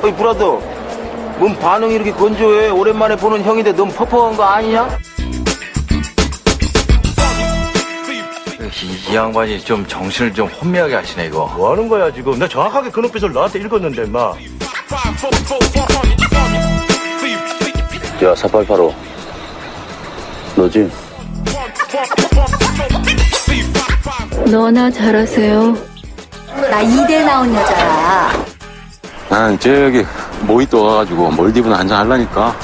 어이 브라더, 뭔 반응이 이렇게 건조해? 오랜만에 보는 형인데 너무 퍽퍽한 거 아니냐? 이 양반이 좀 정신을 좀 혼미하게 하시네 이거. 뭐 하는 거야 지금? 나 정확하게 그 눈빛을 너한테 읽었는데 인마. 야 4885 너지? 너나 잘하세요. 나 이대 나온 여자야. 난 저기 모히또 가가지고 몰디브나 한잔 하려니까.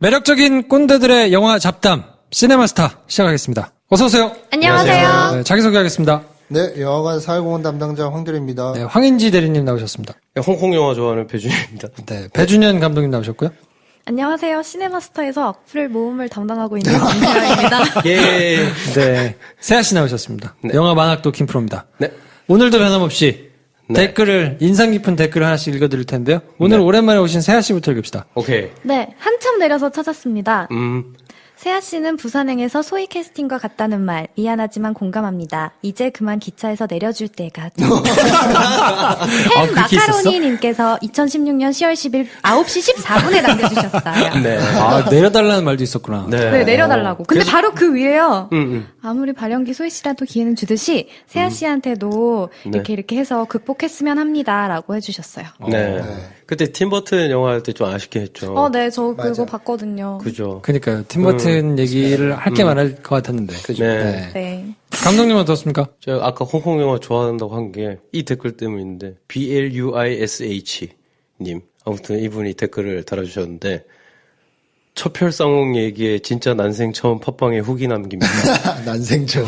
매력적인 꼰대들의 영화 잡담 시네마스타 시작하겠습니다. 어서 오세요. 안녕하세요. 네, 자기소개하겠습니다. 네, 영화관 사회공헌 담당자 황대리입니다. 네, 황인지 대리님 나오셨습니다. 네, 홍콩 영화 좋아하는 배준입니다. 네, 배준현 감독님 나오셨고요. 안녕하세요. 시네마스터에서 악플 모음을 담당하고 있는 김세아입니다. 예. 네, 세아 씨 나오셨습니다. 네. 영화 만학도 김프로입니다. 네. 오늘도 변함없이 네. 댓글을 인상 깊은 댓글을 하나씩 읽어드릴 텐데요. 오늘 네. 오랜만에 오신 세아 씨부터 읽읍시다. 오케이. 네, 한참 내려서 찾았습니다. 음. 세아 씨는 부산행에서 소희 캐스팅과 같다는 말 미안하지만 공감합니다. 이제 그만 기차에서 내려줄 때가. 햄 마카로니님께서 2016년 10월 10일 9시 14분에 남겨주셨어요. 네. 아, 내려달라는 말도 있었구나. 네, 내려달라고. 근데 그래서- 바로 그 위에요. 음. 아무리 발연기 소희 씨라도 기회는 주듯이 세아 씨한테도 네. 이렇게 해서 극복했으면 합니다라고 해주셨어요. 네. 그때 팀버튼 영화 할 때 좀 아쉽게 했죠. 네, 저 그거 맞아요. 봤거든요. 그죠. 그러니까요. 팀버튼 얘기를 할 게 많을 것 같았는데. 그죠. 네. 네. 감독님은 어떻습니까? 제가 아까 홍콩 영화 좋아한다고 한 게 이 댓글 때문인데 BLUISH 님. 아무튼 이분이 댓글을 달아주셨는데 처펼쌍홍 얘기에 진짜 난생 처음 팟빵에 후기 남깁니다. 난생처.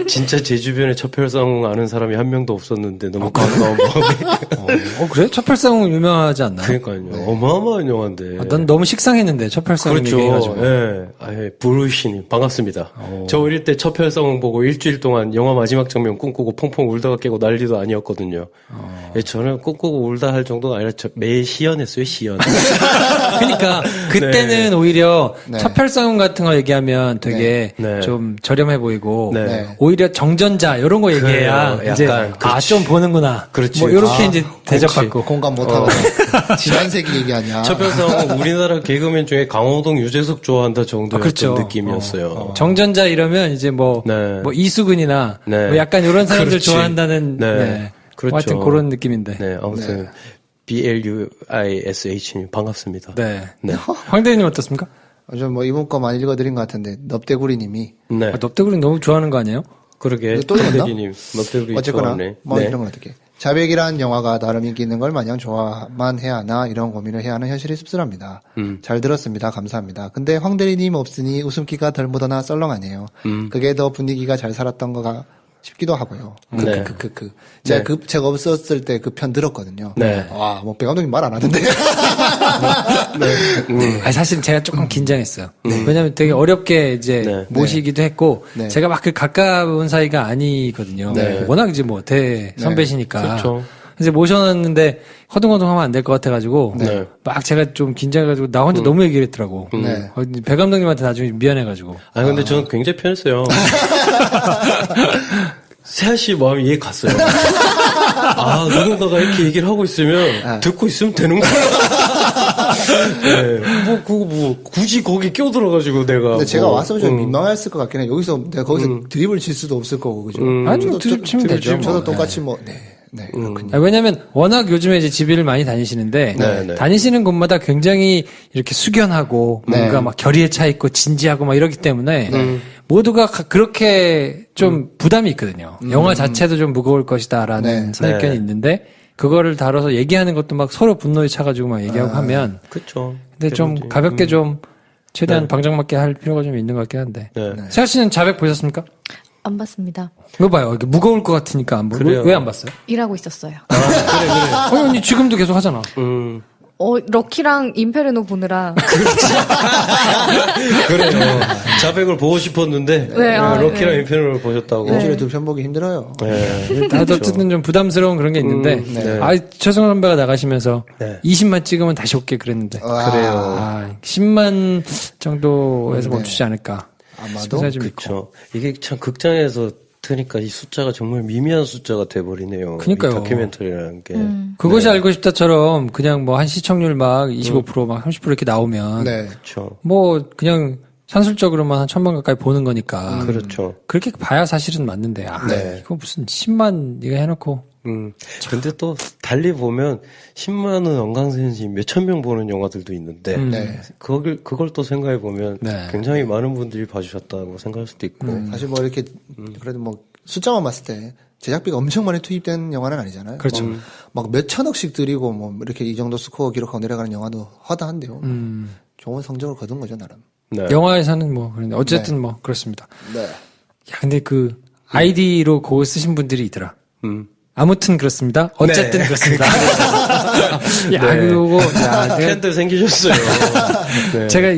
진짜 제 주변에 처펼쌍홍 아는 사람이 한 명도 없었는데 너무 반가운 마음에. 그래? 첫팔쌍은 유명하지 않나요? 그러니까요. 어마어마한 영화인데. 난 너무 식상했는데 첫팔쌍 그렇죠. 얘기해가지고. 예. 아예 부르시님 반갑습니다. 저 어릴 때 첫편성을 보고 일주일 동안 영화 마지막 장면 꿈꾸고 펑펑 울다가 깨고 난리도 아니었거든요. 예, 저는 꿈꾸고 울다 할 정도가 아니라 매 시연했어요. 시연. 그러니까 그때는 오히려 네. 첫팔쌍 같은 거 얘기하면 되게 네. 좀 저렴해 보이고 네. 오히려 정전자 이런 거 얘기해야 그래요. 이제 약간, 좀 보는구나. 그렇지. 뭐 이렇게 이제 대접받고. 공감 못하고 지난세기 얘기하냐. 첫편성은 우리나라 개그맨 중에 강호동, 유재석 좋아한다 정도의 그렇죠. 어떤 느낌이었어요. 정전자 이러면 이제 뭐 네. 이수근이나 네. 뭐 약간 이런 사람들 그렇지. 좋아한다는 네. 그렇죠. 하여튼 그런 느낌인데. 네, 아무튼 BLUISH님 반갑습니다. 네. 네. 황 대리님 어떻습니까? 좀 뭐 이번 거 많이 읽어드린 것 같은데 넙대구리님이 네. 넙대구리 너무 좋아하는 거 아니에요? 그러게. 또 읽었나? 대리님, 넉대구리 어쨌거나 좋아하네. 뭐 네. 이런 건 어떻게 자백이란 영화가 나름 인기 있는 걸 마냥 좋아만 해야 하나 이런 고민을 해야 하는 현실이 씁쓸합니다. 잘 들었습니다. 감사합니다. 근데 황대리님 없으니 웃음기가 덜 묻어나 썰렁하네요. 그게 더 분위기가 잘 살았던 거가 싶기도 하고요. 네. 제가 제가 없었을 때 그 편 들었거든요. 네. 와, 뭐 배 감독님 말 안 하던데. 아니, 사실 제가 조금 긴장했어요. 왜냐면 되게 어렵게 이제 네. 모시기도 했고, 네. 제가 막 그 가까운 사이가 아니거든요. 네. 워낙 이제 뭐 선배시니까. 그렇죠. 그래서 모셔놨는데 허둥허둥 하면 안 될 것 같아가지고, 네. 막 제가 좀 긴장해가지고 나 혼자 너무 얘기를 했더라고. 네. 배 감독님한테 나중에 미안해가지고. 아 근데 저는 굉장히 편했어요. 세아 씨 마음이 이해 갔어요. 아, 누군가가 이렇게 얘기를 하고 있으면 듣고 있으면 되는구나. 네. 굳이 거기 끼어들어가지고 내가. 근데 제가 왔으면 좀 민망했을 것 같긴 해요. 내가 거기서 드립을 칠 수도 없을 거고, 그죠? 아니, 드립 치면 되죠. 저도 뭐. 똑같이 그렇군요. 왜냐면 워낙 요즘에 이제 집일을 많이 다니시는데 네. 다니시는 곳마다 굉장히 이렇게 숙연하고 뭔가 막 결의에 차 있고 진지하고 막 이러기 때문에 모두가 그렇게 좀 부담이 있거든요. 영화 자체도 좀 무거울 것이다라는 선입견이 있는데 그거를 다뤄서 얘기하는 것도 막 서로 분노에 차가지고 막 얘기하고 하면 그쵸. 근데 좀 가볍게 좀 최대한 방정맞게 할 필요가 좀 있는 것 같긴 한데. 네. 세아 씨는 자백 보셨습니까? 안 봤습니다. 이거 봐요. 이게 무거울 것 같으니까 안 보고. 그래요. 왜 안 봤어요? 일하고 있었어요. 언니 지금도 계속 하잖아. 럭키랑 임페르노 보느라. 그래요. 자백을 보고 싶었는데. 네, 럭키랑 네. 인페르노를 보셨다고. 일주일에 두 편 보기 힘들어요. 네. 나도 어쨌든 좀 부담스러운 그런 게 있는데, 최승원 선배가 나가시면서 20만 찍으면 다시 올게 그랬는데. 그래요. 10만 정도에서 멈추지 않을까. 아마도. 싶은 생각이 좀 있고. 그쵸. 이게 참 극장에서 그러니까 이 숫자가 정말 미미한 숫자가 돼버리네요. 그러니까요. 이 다큐멘터리라는 게. 그것이 알고 싶다처럼 그냥 뭐 한 시청률 막 25% 막 30% 이렇게 나오면 네. 그렇죠. 뭐 그냥 산술적으로만 한 1000만 가까이 보는 거니까. 그렇죠. 그렇게 봐야 사실은 맞는데 네. 이거 무슨 10만 이거 해놓고. 근데 또 달리 보면 10만 원 연강선생이 몇천 명 보는 영화들도 있는데 네. 그걸 또 생각해 보면 네. 굉장히 많은 분들이 봐주셨다고 생각할 수도 있고. 사실 뭐 이렇게 그래도 뭐 숫자만 봤을 때 제작비가 엄청 많이 투입된 영화는 아니잖아요. 그렇죠. 막 몇천억씩 들이고 뭐 이렇게 이 정도 스코어 기록하고 내려가는 영화도 허다한데요. 좋은 성적을 거둔 거죠, 나름. 네. 영화에서는 뭐 그런데 어쨌든 뭐 그렇습니다. 네. 야 근데 그 아이디로 그거 쓰신 분들이 있더라. 아무튼 그렇습니다. 어쨌든 그렇습니다. 야, 그거, 야, 팬들 생기셨어요. 네. 제가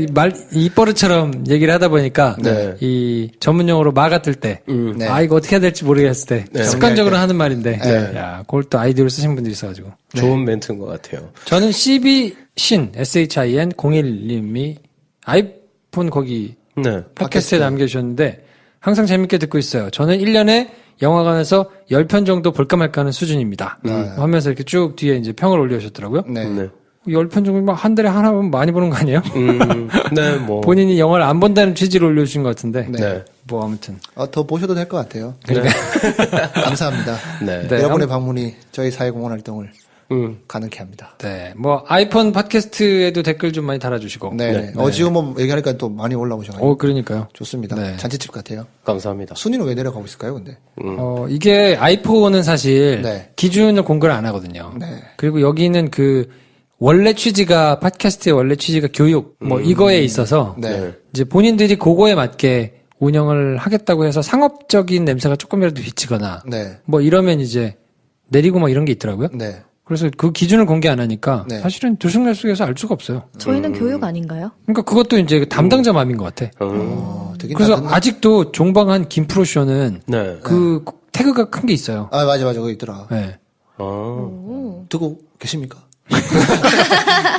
이 버릇처럼 얘기를 하다 보니까, 네. 이 전문용어로 마가 뜰 때, 네. 이거 어떻게 해야 될지 모르겠을 때, 네. 습관적으로 하는 말인데, 네. 야, 그걸 또 아이디로 쓰신 분들이 있어가지고. 좋은 멘트인 것 같아요. 저는 CB신, SHIN01님이 아이폰 거기 네. 팟캐스트에 남겨주셨는데, 항상 재밌게 듣고 있어요. 저는 1년에 영화관에서 10편 정도 볼까 말까 하는 수준입니다. 하면서 이렇게 쭉 뒤에 이제 평을 올려주셨더라고요. 네. 네. 10편 정도 한 달에 하나 보면 많이 보는 거 아니에요? 네, 뭐. 본인이 영화를 안 본다는 취지로 올려주신 것 같은데. 네. 뭐 아무튼. 더 보셔도 될 것 같아요. 감사합니다. 네. 네. 여러분의 방문이 저희 사회공헌 활동을 가능케 합니다. 네. 뭐 아이폰 팟캐스트에도 댓글 좀 많이 달아주시고. 네. 지금 뭐 얘기하니까 또 많이 올라오셔가지고. 그러니까요. 좋습니다. 네. 잔치집 같아요. 감사합니다. 순위는 왜 내려가고 있을까요, 근데? 이게 아이폰은 사실 네. 기준을 공개를 안 하거든요. 네. 그리고 여기는 그 원래 취지가 팟캐스트의 원래 취지가 교육 뭐 이거에 있어서 네. 이제 본인들이 그거에 맞게 운영을 하겠다고 해서 상업적인 냄새가 조금이라도 비치거나 네. 뭐 이러면 이제 내리고 막 이런 게 있더라고요. 네. 그래서 그 기준을 공개 안 하니까 네. 사실은 들쑥날쑥해서 알 수가 없어요. 저희는 교육 아닌가요? 그러니까 그것도 이제 담당자 마음인 것 같아. 되게 그래서 나갔나? 아직도 종방한 김프로 쇼는 네. 그 태그가 큰 게 있어요. 맞아. 거기 있더라. 네. 듣고 계십니까?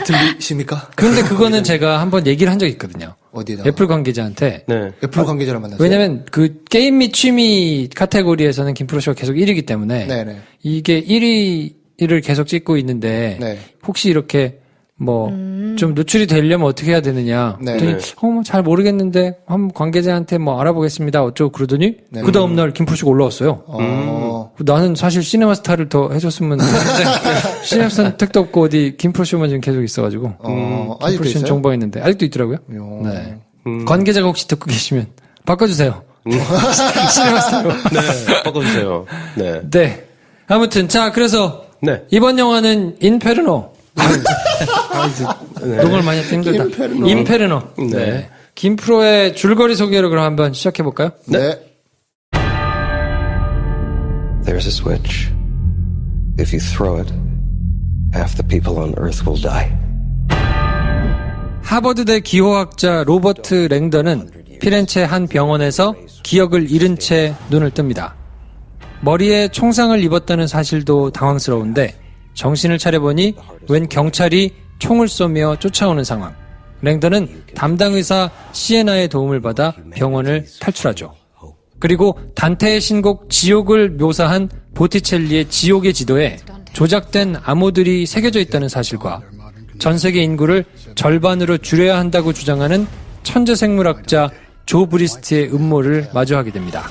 들리십니까? 그런데 그거는 제가 한번 얘기를 한 적이 있거든요. 어디에다가? 애플 관계자한테. 네. 애플 관계자를 만났어요. 왜냐면 그 게임 및 취미 카테고리에서는 김프로쇼가 계속 1위이기 때문에 네네. 이게 1위를 계속 찍고 있는데 네. 혹시 이렇게 뭐 좀 노출이 되려면 어떻게 해야 되느냐. 네. 그랬더니 뭐 잘 모르겠는데 한번 관계자한테 뭐 알아보겠습니다. 어쩌고 그러더니 네. 그 다음 날 김프로쇼가 올라왔어요. 나는 사실 시네마스타를 더 해줬으면 했는데 시네마스타는 택도 없고 어디 김프로쇼만 지금 계속 있어가지고 아직도 김프로쇼는 있어요? 정방했는데 아직도 있더라고요. 네. 관계자가 혹시 듣고 계시면 바꿔주세요. 시네마스타로. 네. 바꿔주세요. 네. 네. 아무튼 자 그래서 네. 이번 영화는 인페르노. 녹음을 많이 했다 힘들다. 인페르노. 네. 김프로의 줄거리 소개로 그럼 한번 시작해 볼까요? 네. There's a switch. If you throw it, half the people on Earth will die. 하버드대 기호학자 로버트 랭던은 피렌체 한 병원에서 기억을 잃은 채 눈을 뜹니다. 머리에 총상을 입었다는 사실도 당황스러운데 정신을 차려보니 웬 경찰이 총을 쏘며 쫓아오는 상황. 랭던은 담당 의사 시에나의 도움을 받아 병원을 탈출하죠. 그리고 단테의 신곡 지옥을 묘사한 보티첼리의 지옥의 지도에 조작된 암호들이 새겨져 있다는 사실과 전 세계 인구를 절반으로 줄여야 한다고 주장하는 천재생물학자 조 브리스트의 음모를 마주하게 됩니다.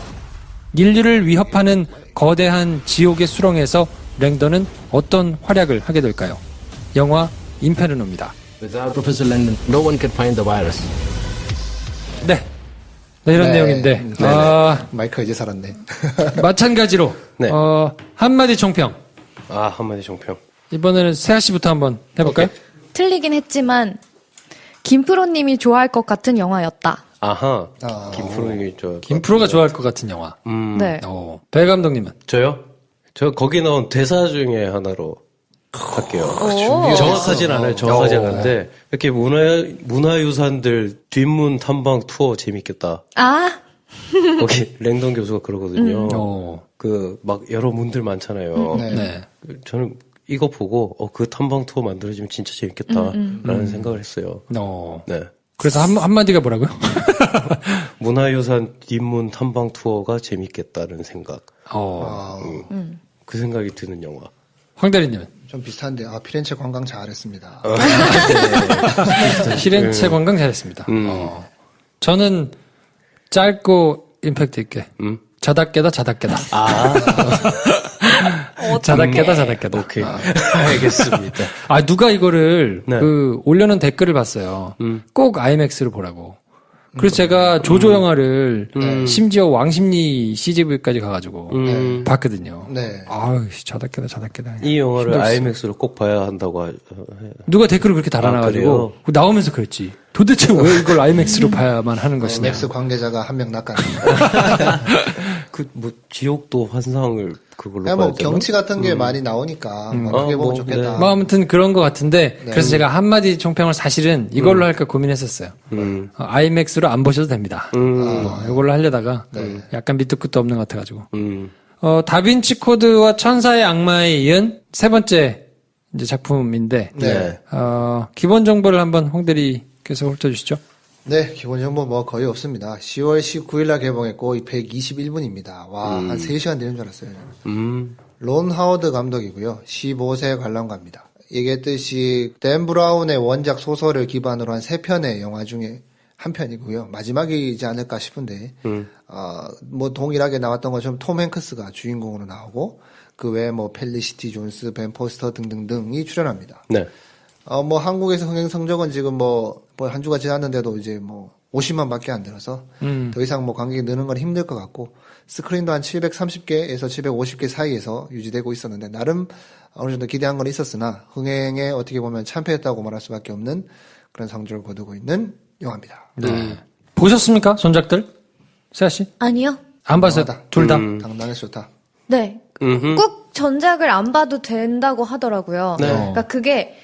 인류를 위협하는 거대한 지옥의 수렁에서 랭던은 어떤 활약을 하게 될까요? 영화 인페르노입니다. Without Professor Langdon, no one could find the virus. 네. 이런 내용인데 마이크가 이제 살았네. 마찬가지로 네. 한마디 총평. 한마디 종평. 이번에는 세아 씨부터 한번 해볼까요? 틀리긴 했지만 김프로님이 좋아할 것 같은 영화였다. 아하. 김프로님이 김프로가 좋아할 것 같은 영화. 네. 배 감독님은? 저요? 저 거기 나온 대사 중에 하나로 할게요. 정확하진 않아요. 정확하진 않은데 이렇게 문화유산들 뒷문 탐방 투어 재밌겠다. 거기 랭던 교수가 그러거든요. 그 막 여러 문들 많잖아요. 네. 저는 이거 보고 그 탐방 투어 만들어지면 진짜 재밌겠다라는 생각을 했어요. 네. 그래서 한마디가 뭐라고요? 문화유산 뒷문 탐방 투어가 재밌겠다는 생각. 그 생각이 드는 영화. 황대리님은? 좀 비슷한데, 피렌체 관광 잘했습니다. 피렌체 관광 잘했습니다. 저는 짧고 임팩트 있게. 자다깨다. 자다깨다. 자다깨다. 오케이. 알겠습니다. 누가 이거를, 네. 올려놓은 댓글을 봤어요. 꼭 IMAX로 보라고. 그래서 제가 조조 영화를 심지어 왕십리 CGV까지 가가지고 봤거든요. 네. 아유, 자다깨다. 이 영화를 힘들었어요. IMAX로 꼭 봐야 한다고 누가 댓글을 그렇게 달아놔가지고 나오면서 그랬지. 도대체 왜 이걸 IMAX로 봐야만 하는 것이냐. 맥스 관계자가 한 명 낚았네. 지옥도 환상을 그걸로 그냥 봐야 뭐 되나? 경치 같은 게 많이 나오니까 그게 보면 좋겠다. 뭐 아무튼 그런 것 같은데 그래서 제가 한마디 총평을 사실은 이걸로 할까 고민했었어요. IMAX로 안 보셔도 됩니다. 이걸로 하려다가 약간 밑도 끝도 없는 것 같아가지고. 다빈치 코드와 천사의 악마에 이은 세 번째 이제 작품인데 네. 기본 정보를 한번 홍대리께서 훑어주시죠. 네, 기본 정보 뭐 거의 없습니다. 10월 19일 날 개봉했고 121분입니다. 와, 한 3시간 되는 줄 알았어요. 론 하워드 감독이고요. 15세 관람가입니다. 얘기했듯이 댄 브라운의 원작 소설을 기반으로 한 3편의 영화 중에 한 편이고요. 마지막이지 않을까 싶은데 뭐 동일하게 나왔던 것처럼 톰 행크스가 주인공으로 나오고 그 외에 뭐 펠리시티 존스, 벤 포스터 등등등이 출연합니다. 네. 뭐 한국에서 흥행 성적은 지금 뭐 한 주가 지났는데도 이제 뭐 50만밖에 안 들어서 더 이상 뭐 관객이 느는 건 힘들 것 같고 스크린도 한 730개에서 750개 사이에서 유지되고 있었는데 나름 어느 정도 기대한 건 있었으나 흥행에 어떻게 보면 참패했다고 말할 수밖에 없는 그런 성적을 거두고 있는 영화입니다. 보셨습니까? 손작들? 세아 씨? 아니요. 안 봤어요? 둘 다? 당당해서 좋다. 네. 꼭 전작을 안 봐도 된다고 하더라고요. 네. 그러니까 그게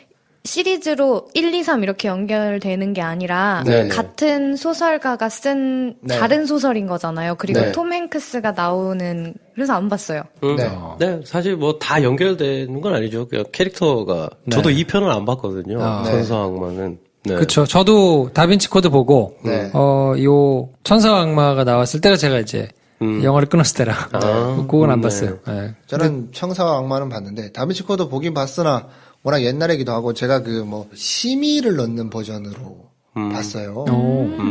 시리즈로 1, 2, 3 이렇게 연결되는 게 아니라 네네. 같은 소설가가 쓴 네. 다른 소설인 거잖아요. 그리고 네. 톰 행크스가 나오는 그래서 안 봤어요. 네. 사실 뭐 다 연결되는 건 아니죠. 그냥 캐릭터가 저도 2편을 안 봤거든요. 천사 악마는. 네. 그쵸. 저도 다빈치 코드 보고, 네. 요 천사 악마가 나왔을 때가 제가 이제 영화를 끊었을 때라. 그건 안 봤어요. 네. 저는 청사와 악마는 봤는데 다빈치 코드 보긴 봤으나 워낙 옛날이기도 하고 제가 그 뭐 심의를 넣는 버전으로 봤어요.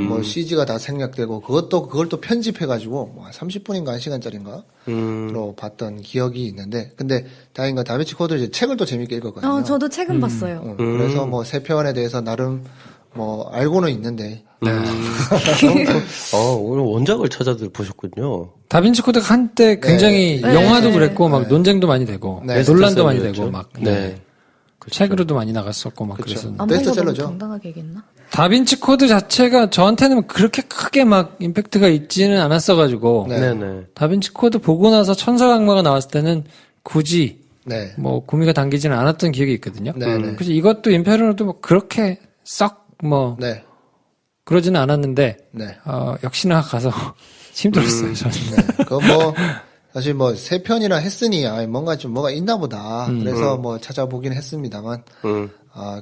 뭐 CG가 다 생략되고 그걸 또 편집해가지고 뭐 30분인가 1시간짜리인가로 봤던 기억이 있는데 근데 다행인 건 다빈치 코드 이제 책을 또 재밌게 읽었거든요. 저도 책은 봤어요. 그래서 뭐 세 편에 대해서 나름 뭐 알고는 있는데. 오늘 원작을 찾아 보셨군요. 다빈치 코드가 한때 굉장히 네. 영화도 네. 그랬고 막 논쟁도 많이 되고 네. 논란도 많이 베스트셀러였죠. 되고 막 네. 책으로도 많이 나갔었고 막 그쵸. 그랬었는데 안 본 거 너무 베스트셀러죠. 당당하게 얘기했나? 다빈치 코드 자체가 저한테는 그렇게 크게 막 임팩트가 있지는 않았어가지고 네네. 다빈치 코드 보고 나서 천사 악마가 나왔을 때는 굳이 네. 뭐 구미가 당기지는 않았던 기억이 있거든요. 네네. 그래서 이것도 인페르노도 뭐 그렇게 썩 뭐 네. 그러지는 않았는데 네. 역시나 가서 힘들었어요. 저는. 네. 뭐 사실 뭐 세 편이나 했으니 뭔가 좀 뭐가 있나 보다. 그래서 뭐 찾아보긴 했습니다만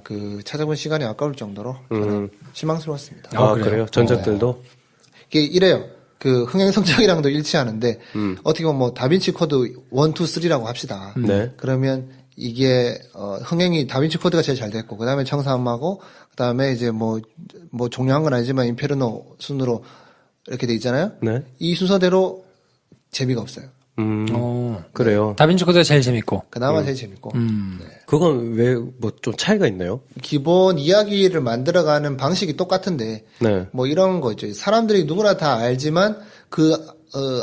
그 찾아본 시간이 아까울 정도로 저는 실망스러웠습니다. 그래요? 전작들도? 이게 이래요. 그 흥행 성적이랑도 일치하는데 어떻게 보면 뭐 다빈치 코드 1, 2, 3라고 합시다. 네. 그러면 이게 흥행이 다빈치 코드가 제일 잘 됐고 그다음에 청사악마고 그다음에 이제 뭐 종료한 건 아니지만 인페르노 순으로 이렇게 돼 있잖아요. 네. 이 순서대로 재미가 없어요. 그래요. 다빈치 코드가 제일 재밌고. 그나마 제일 재밌고. 네. 그건 왜 뭐 좀 차이가 있나요? 기본 이야기를 만들어가는 방식이 똑같은데 네. 뭐 이런 거 있죠. 사람들이 누구나 다 알지만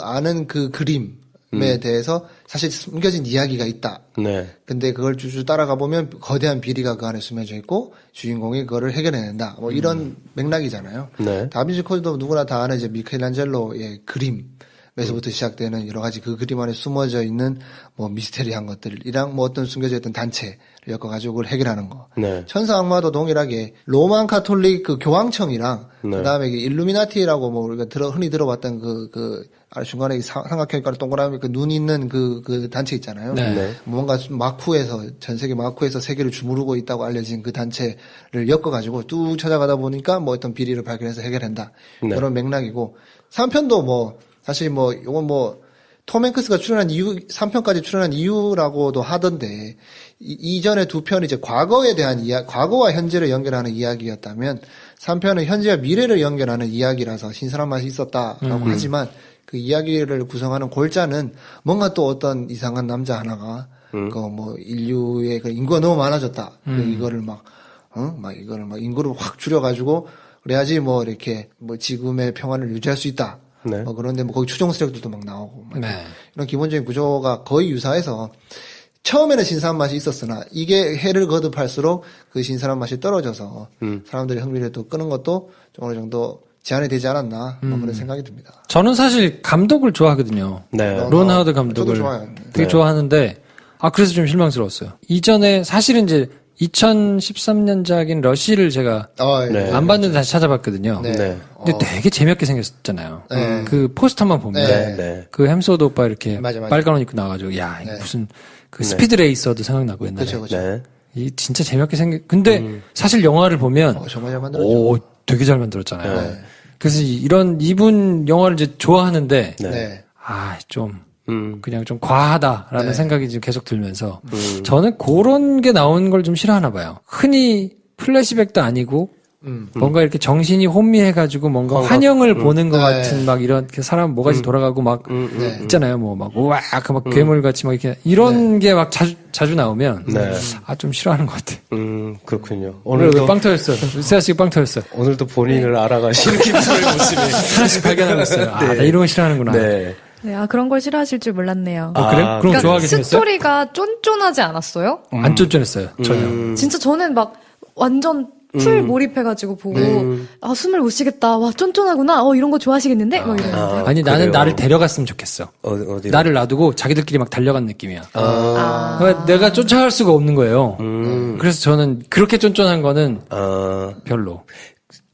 아는 그 그림에 대해서 사실 숨겨진 이야기가 있다. 네. 근데 그걸 줄줄 따라가 보면 거대한 비리가 그 안에 숨겨져 있고 주인공이 그거를 해결해낸다. 뭐 이런 맥락이잖아요. 네. 다빈치 코드도 누구나 다 아는 이제 미켈란젤로의 그림. 에서부터 시작되는 여러 가지 그 그림 안에 숨어져 있는 뭐 미스테리한 것들이랑 뭐 어떤 숨겨져 있던 단체를 엮어가지고 그걸 해결하는 거. 네. 천사 악마도 동일하게 로만 카톨릭 그 교황청이랑 네. 그다음에 일루미나티라고 뭐 우리가 흔히 들어봤던 중간에 삼각형가로 동그라미 그 눈 있는 그 단체 있잖아요. 네. 네. 뭔가 마쿠에서 전 세계 마쿠에서 세계를 주무르고 있다고 알려진 그 단체를 엮어가지고 뚝 찾아가다 보니까 뭐 어떤 비리를 발견해서 해결한다. 네. 이런 맥락이고 3편도 뭐 사실 뭐 요건 뭐 톰 행크스가 출연한 이유 3편까지 출연한 이유라고도 하던데 이전에 2편이 이제 과거에 대한 과거와 현재를 연결하는 이야기였다면 3편은 현재와 미래를 연결하는 이야기라서 신선한 맛이 있었다라고 하지만 그 이야기를 구성하는 골자는 뭔가 또 어떤 이상한 남자 하나가 그 뭐 인류의 그 인구가 너무 많아졌다. 이거를 막 이거를 막 인구를 확 줄여가지고 그래야지 뭐 이렇게 뭐 지금의 평화를 유지할 수 있다. 네. 그런데 뭐 거기 추종 세력들도 막 나오고 막 네. 이런 기본적인 구조가 거의 유사해서 처음에는 신선한 맛이 있었으나 이게 해를 거듭할수록 그 신선한 맛이 떨어져서 사람들이 흥미를 또 끄는 것도 좀 어느 정도 제한이 되지 않았나 뭐 그런 생각이 듭니다. 저는 사실 감독을 좋아하거든요. 네. 론 하워드 감독을 저도 좋아요. 되게 네. 좋아하는데 그래서 좀 실망스러웠어요. 이전에 사실은 이제 2013년작인 러시를 제가 네. 안 봤는데 다시 찾아봤거든요. 네. 네. 근데 되게 재미없게 생겼잖아요. 네. 그 포스터만 보면 네. 네. 그 햄스워드 오빠 이렇게 맞아. 빨간 옷 입고 나와가지고 야 이거 네. 무슨 그 스피드 레이서도 생각나고 옛날에. 그렇죠. 네. 이 진짜 재미없게 근데 사실 영화를 보면 정말 잘 만들었죠. 오 되게 잘 만들었잖아요. 네. 그래서 이분 영화를 이제 좋아하는데 네. 좀 그냥 좀 과하다라는 네. 생각이 지금 계속 들면서 저는 그런 게 나오는 걸 좀 싫어하나 봐요. 흔히 플래시백도 아니고 뭔가 이렇게 정신이 혼미해가지고 뭔가 환영을 보는 것 네. 같은 막 이런 사람 뭐가지 돌아가고 막 네. 있잖아요. 뭐 막 우악 막 괴물같이 막 이렇게 이런 게 막 자주 나오면 네. 좀 싫어하는 것 같아. 그렇군요. 오늘도 빵 터졌어. 세아 씨가 빵 터졌어. 오늘도 본인을 알아가시는 김프로의 모습이 하나씩 발견하고 있어요. 나 이런 거 싫어하는구나. 네. 네, 그런 걸 싫어하실 줄 몰랐네요. 그래요? 그럼 좋아하게 생겼어요? 스토리가 쫀쫀하지 않았어요? 안 쫀쫀했어요. 전혀. 진짜 저는 막 완전 풀 몰입해가지고 보고 숨을 못 쉬겠다. 와 쫀쫀하구나. 이런 거 좋아하시겠는데? 막 이러는데. 아니 나는 그래요? 나를 데려갔으면 좋겠어. 어디? 나를 놔두고 자기들끼리 막 달려간 느낌이야. 그러니까 내가 쫓아갈 수가 없는 거예요. 그래서 저는 그렇게 쫀쫀한 거는 별로.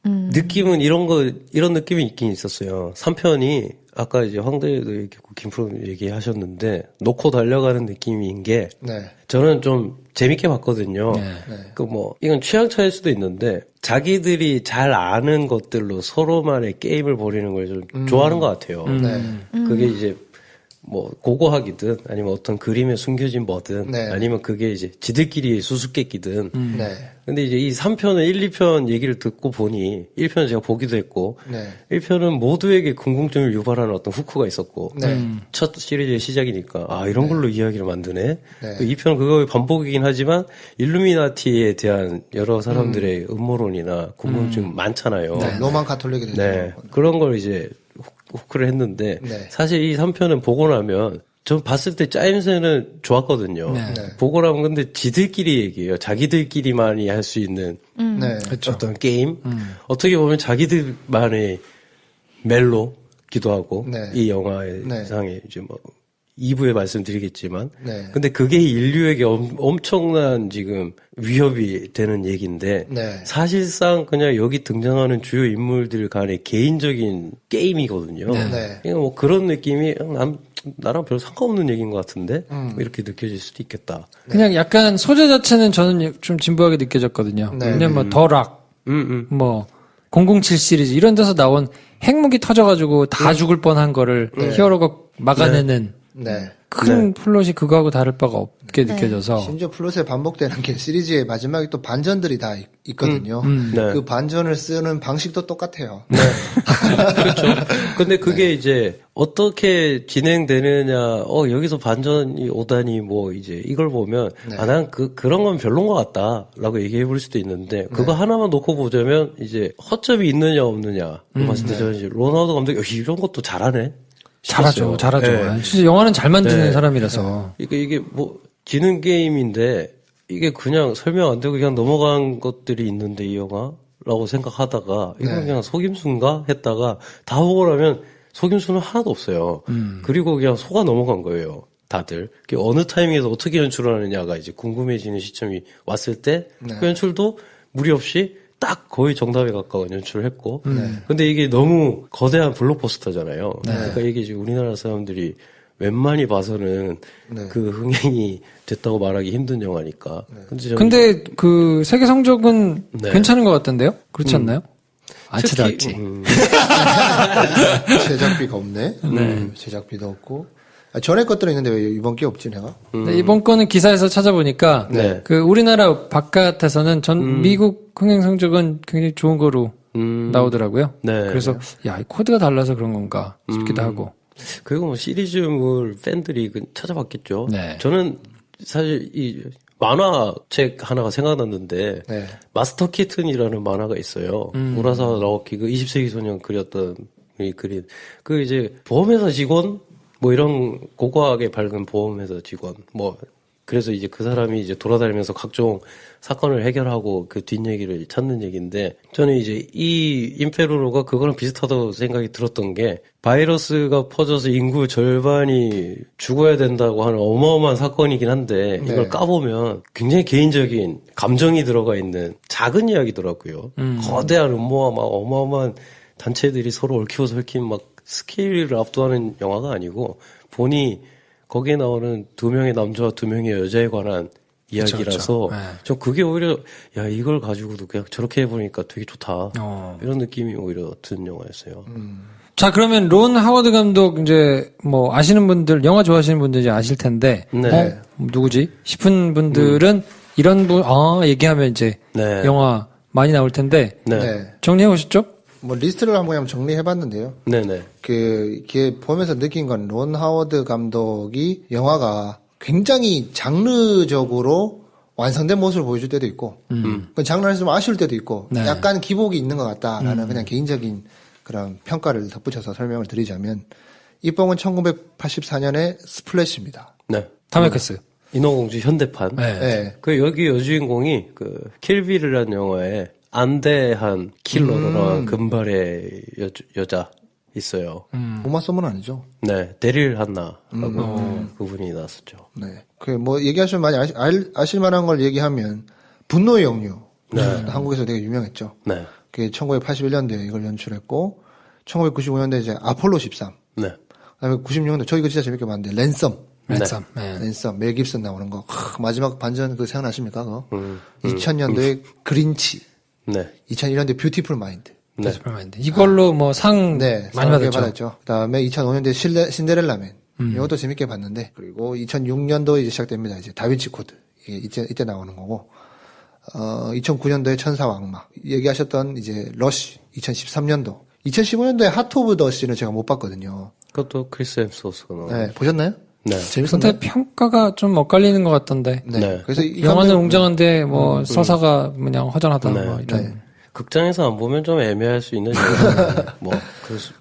느낌은 이런 느낌이 있긴 있었어요. 3편이 아까 이제 황대도 얘기했고 김프로 얘기하셨는데 놓고 달려가는 느낌인 게 네. 저는 좀 재밌게 봤거든요. 네. 이건 취향 차일 수도 있는데 자기들이 잘 아는 것들로 서로만의 게임을 벌이는 걸 좀 좋아하는 것 같아요. 네. 그게 이제 뭐 고고학이든 아니면 어떤 그림에 숨겨진 뭐든 네. 아니면 그게 이제 지들끼리의 수수께끼든 네. 근데 이제 이 3편은 1, 2편 얘기를 듣고 보니 1편은 제가 보기도 했고 네. 1편은 모두에게 궁금증을 유발하는 어떤 후크가 있었고 네. 첫 시리즈의 시작이니까 이런 걸로 이야기를 만드네. 네. 2편은 그거의 반복이긴 하지만 일루미나티에 대한 여러 사람들의 음모론이나 궁금증 많잖아요. 네. 로만 카톨릭에 대해서. 네. 그런 걸 이제 후크를 했는데 네. 사실 이 3편은 보고 나면 전 봤을 때 짜임새는 좋았거든요. 네. 네. 보고 나면 근데 지들끼리 얘기해요. 자기들끼리만이 할 수 있는 네. 어떤 게임. 어떻게 보면 자기들만의 멜로기도 하고 네. 이 영화의 네. 상에 이제 뭐 2부에 말씀드리겠지만 네. 근데 그게 인류에게 엄청난 지금 위협이 되는 얘기인데 네. 사실상 그냥 여기 등장하는 주요 인물들 간의 개인적인 게임이거든요. 네. 그러니까 뭐 그런 느낌이 나랑 별로 상관없는 얘기인 것 같은데 뭐 이렇게 느껴질 수도 있겠다. 그냥 약간 소재 자체는 저는 좀 진부하게 느껴졌거든요. 네. 왜냐면 뭐 더락, 뭐 007 시리즈 이런 데서 나온 핵무기 터져가지고 다 죽을 뻔한 거를 히어로가 막아내는 네. 큰 플롯이 그거하고 다를 바가 없게 느껴져서 심지어 플롯에 반복되는 게 시리즈의 마지막에 또 반전들이 다 있거든요. 네. 그 반전을 쓰는 방식도 똑같아요. 그렇죠. 근데 그게 이제 어떻게 진행되느냐, 여기서 반전이 오다니 뭐 이제 이걸 보면, 네. 난 그런 건 별론 것 같다라고 얘기해 볼 수도 있는데, 그거 하나만 놓고 보자면 이제 허점이 있느냐 없느냐, 봤을 때 저는 이제 로나우드 감독이 이런 것도 잘하네? 잘하죠. 네. 진짜 영화는 잘 만드는 네. 사람이라서. 이게 뭐, 지능 게임인데, 이게 그냥 설명 안 되고 그냥 넘어간 것들이 있는데, 이 영화? 라고 생각하다가, 이건 그냥 속임수인가? 했다가, 다 보고 나면, 속임수는 하나도 없어요. 그리고 그냥 속아 넘어간 거예요. 다들. 어느 타이밍에서 어떻게 연출을 하느냐가 이제 궁금해지는 시점이 왔을 때 그 연출도 무리 없이 딱 거의 정답에 가까운 연출을 했고. 근데 이게 너무 거대한 블록버스터잖아요. 그러니까 이게 지금 우리나라 사람들이 웬만히 봐서는 그 흥행이 됐다고 말하기 힘든 영화니까. 근데 그 세계 성적은 괜찮은 것 같던데요? 그렇지 않나요? 안 찾아왔지. 제작비가 없네. 제작비도 없고. 전에 것들은 있는데 왜 이번 게 없지 내가? 이번 거는 기사에서 찾아보니까 그 우리나라 바깥에서는 미국 흥행 성적은 굉장히 좋은 거로 나오더라고요. 그래서 야, 이 코드가 달라서 그런 건가 싶기도 하고. 그리고 뭐 시리즈물 팬들이 찾아봤겠죠. 저는 사실 이 만화책 하나가 생각났는데 마스터 키튼이라는 만화가 있어요. 우라사 나오키 그 20세기 소년 그렸던 이 그린 그 이제 보험회사 직원 뭐 이런 고고하게 밝은 보험회사 직원 뭐 그래서 이제 그 사람이 이제 돌아다니면서 각종 사건을 해결하고 그 뒷얘기를 찾는 얘기인데 저는 이제 이 임페로로가 그거랑 비슷하다고 생각이 들었던 게 바이러스가 퍼져서 인구 절반이 죽어야 된다고 하는 어마어마한 사건이긴 한데 이걸 까보면 굉장히 개인적인 감정이 들어가 있는 작은 이야기더라고요. 거대한 음모와 막 어마어마한 단체들이 서로 얽히고 설킨 막 스케일을 압도하는 영화가 아니고 보니 거기에 나오는 2명의 남자와 2명의 여자에 관한 이야기라서 저 그게 오히려 야 이걸 가지고도 그냥 저렇게 해보니까 되게 좋다 이런 느낌이 오히려 든 영화였어요. 자 그러면 론 하워드 감독 이제 뭐 아시는 분들 영화 좋아하시는 분들 이제 아실 텐데 누구지 싶은 분들은 이런 분 얘기하면 이제 영화 많이 나올 텐데 정리해 오셨죠? 뭐 리스트를 한번 정리해봤는데요. 이게 보면서 느낀 건 론 하워드 감독이 영화가 굉장히 장르적으로 완성된 모습을 보여줄 때도 있고, 그 장르에서 좀 아쉬울 때도 있고, 약간 기복이 있는 것 같다라는 그냥 개인적인 그런 평가를 덧붙여서 설명을 드리자면, 이 뽕은 1984년의 스플래시입니다. 타메크스. 인어공주 현대판. 그 여기 여주인공이 그 킬빌이라는 영화에 안대한 킬러로랑 금발의 여자 있어요. 우마 썸은 아니죠? 데릴 한나라고 그분이 나왔었죠. 그 뭐 얘기하시면 많이 아실 만한 걸 얘기하면 분노의 영유. 한국에서 되게 유명했죠. 그게 1981년도에 이걸 연출했고 1995년도에 이제 아폴로 13. 그다음에 96년도 저 이거 진짜 재밌게 봤는데 랜섬. 랜섬 멜 깁슨 나오는 거. 마지막 반전 그 생각나십니까? 그거? 2000년도에 그린치. 2001년도에 뷰티풀 마인드. 이걸로 뭐 상 많이 받았죠. 그다음에 2005년도에 신데렐라맨. 이것도 재밌게 봤는데 그리고 2006년도에 이제 시작됩니다. 이제 다빈치 코드. 이때 나오는 거고. 2009년도에 천사와 악마. 얘기하셨던 이제 러쉬 2013년도. 2015년도에 하트 오브 더 씨는 제가 못 봤거든요. 그것도 크리스 햄스워스가 나와요. 보셨나요? 재밌었나요? 근데 평가가 좀 엇갈리는 것 같던데. 그래서 영화는 웅장한데 뭐 서사가 그냥 허전하다 뭐 이런. 극장에서 안 보면 좀 애매할 수 있는 뭐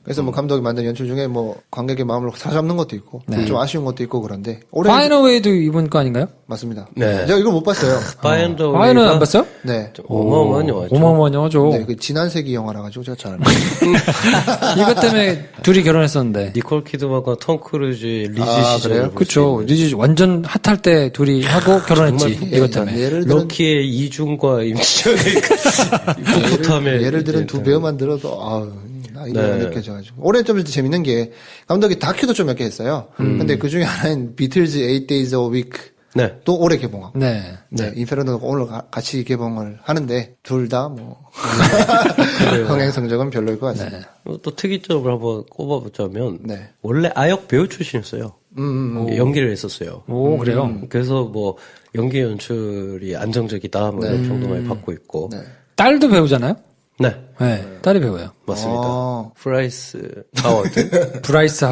그래서 뭐 감독이 만든 연출 중에 뭐 관객의 마음을 사로잡는 것도 있고 좀 아쉬운 것도 있고 그런데 파이너웨이도 이번 거 아닌가요? 맞습니다. 제가 이걸 못 봤어요. 파이너는 안 봤어요? 어마어마한 영화죠. 어마어마한 영화죠. 그 지난 세기 영화라 가지고 제가 잘 이것 때문에 둘이 결혼했었는데. 니콜 키드만과 톰 크루즈의 리즈 시절. 그렇죠. 리즈 완전 핫할 때 둘이 하고 결혼했지. 이것 때문에. 럭키의 이중과 임시정의 예를 들은 두 배우만 들어도 나이가 느껴져가지고 올해 좀 재밌는 게 감독이 다큐도 좀 몇 개 했어요. 근데 그 중에 하나인 비틀즈 8 Days a Week 또 올해 개봉하고 인페르노가 오늘 같이 개봉을 하는데 둘 다 뭐 흥행 성적은 별로일 것 같습니다. 또 특이점을 한번 꼽아보자면 원래 아역 배우 출신이었어요. 연기를 했었어요. 오 그래요? 그래서 뭐 연기 연출이 안정적이다 뭐 이런 평도 많이 받고 있고 딸도 배우잖아요? 딸이 배우예요. 맞습니다. 브라이스 하워드. 브라이스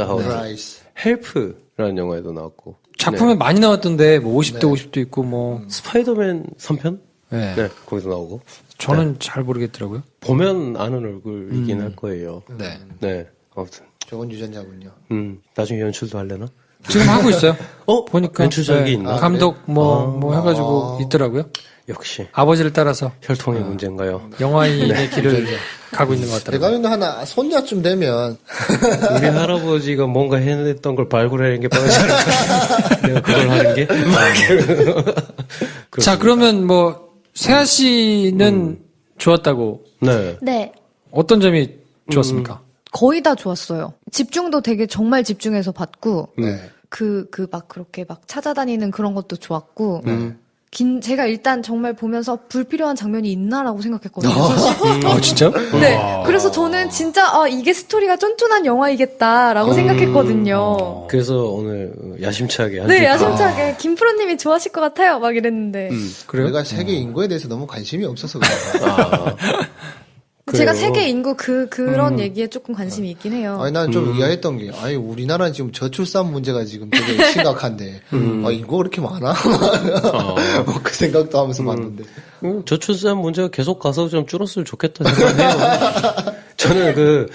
하워드. 헬프라는 영화에도 나왔고. 작품에 많이 나왔던데 뭐 50대 50도 있고 뭐 스파이더맨 3편? 거기서 나오고. 저는 잘 모르겠더라고요. 보면 아는 얼굴이긴 할 거예요. 아무튼. 좋은 유전자군요. 나중에 연출도 하려나? 지금 하고 있어요. 보니까 연출작이 있나? 감독 뭐 해가지고 있더라고요. 역시 아버지를 따라서 혈통의 문제인가요? 영화인의 길을 가고 있는 것 같더라고요. 대가면도 하나 손자쯤 되면 우리 할아버지가 뭔가 해냈던 걸 발굴하는 게 빠르지 않을까? 내가 그걸 하는 게? 자, 그러면 뭐 세아 씨는 좋았다고? 네. 네. 어떤 점이 좋았습니까? 거의 다 좋았어요. 집중도 되게 정말 집중해서 봤고, 네. 막 그렇게 막 찾아다니는 그런 것도 좋았고, 제가 일단 정말 보면서 불필요한 장면이 있나라고 생각했거든요. 사실. 아, 진짜요? 네. 그래서 저는 진짜, 이게 스토리가 쫀쫀한 영화이겠다라고 생각했거든요. 그래서 오늘 야심차게 한 네, 야심차게. 김프로님이 좋아하실 것 같아요. 막 이랬는데. 그래요? 내가 세계 인구에 대해서 너무 관심이 없어서 그래요. 제가 세계 인구 그런 얘기에 조금 관심이 있긴 해요. 아니, 난 좀 이해했던 게, 우리나라는 지금 저출산 문제가 지금 되게 심각한데, 인구가 그렇게 많아? 그 생각도 하면서 봤는데. 저출산 문제가 계속 가서 좀 줄었으면 좋겠다 생각해요. 저는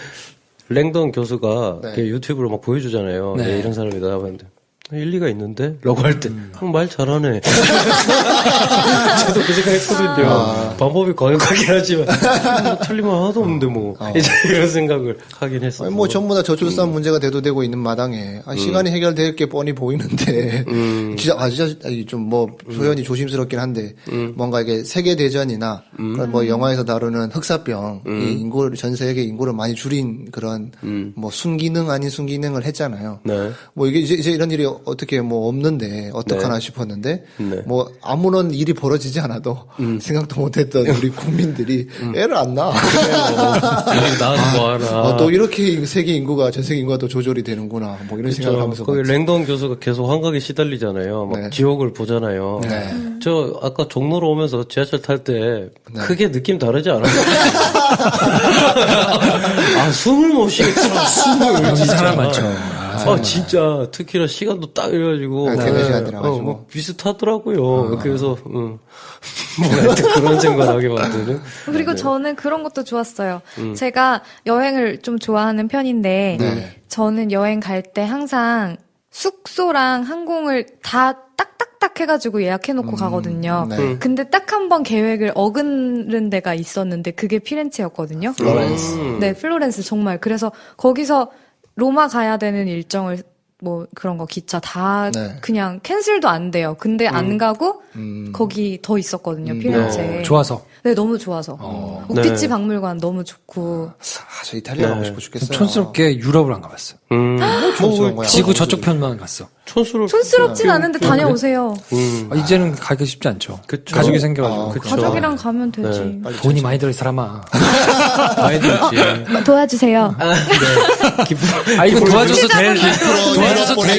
랭던 교수가 네. 유튜브로 막 보여주잖아요. 네. 이런 사람이다 하는데. 일리가 있는데? 라고 할 때, 말 잘하네. 저도 그 생각 했거든요. 방법이 과격하긴 하지만, 틀림은 하나도 없는데, 이제 이런 생각을 하긴 했어요. 아니, 전부 다 저출산 문제가 대두되고 있는 마당에, 시간이 해결될 게 뻔히 보이는데, 진짜 좀 표현이 조심스럽긴 한데, 뭔가 이게 세계대전이나, 영화에서 다루는 흑사병이 전 세계 인구를 많이 줄인 그런, 순기능 아닌 순기능을 했잖아요. 네. 이제 이런 일이 어떻게 없는데 어떡하나 싶었는데 아무런 일이 벌어지지 않아도 생각도 못했던 우리 국민들이 애를 안 낳아. 나도 뭐하나. 또 이렇게 전 세계 인구가 또 조절이 되는구나. 이런 생각을 하면서 거기 랭던 교수가 계속 환각에 시달리잖아요. 지옥을 보잖아요. 네. 저 아까 종로로 오면서 지하철 탈 때 크게 느낌 다르지 않았어요? 숨을 못 쉬겠더라. 숨을. 사람 많죠. 진짜 특히나 시간도 딱 이래가지고 되는 시간 들어가지고 비슷하더라고요. 그래서 그런 생각하게 만드는. 그리고 저는 그런 것도 좋았어요. 제가 여행을 좀 좋아하는 편인데 저는 여행 갈 때 항상 숙소랑 항공을 다 딱딱딱 해가지고 예약해놓고 가거든요. 근데 딱 한 번 계획을 어긋는 데가 있었는데 그게 피렌체였거든요. 플로렌스. 네, 플로렌스 정말. 그래서 거기서 로마 가야 되는 일정을 그런 거 기차 다 그냥 캔슬도 안 돼요. 근데 안 가고 거기 더 있었거든요. 피렌체에. 좋아서. 네, 너무 좋아서. 우피치 박물관 너무 좋고. 저 이탈리아 가고 싶어 죽겠어요. 촌스럽게 유럽을 안 가봤어. 촌스러운 거야. 지구 저쪽 편만 갔어. 촌스럽진 않은데 다녀오세요. 이제는 가기 쉽지 않죠. 그쵸. 가족이 생겨가지고. 가족이랑 가면 되지. 돈이 많이 들어 이 사람아. 많이 들었지. 도와주세요. 이거 도와줘서 될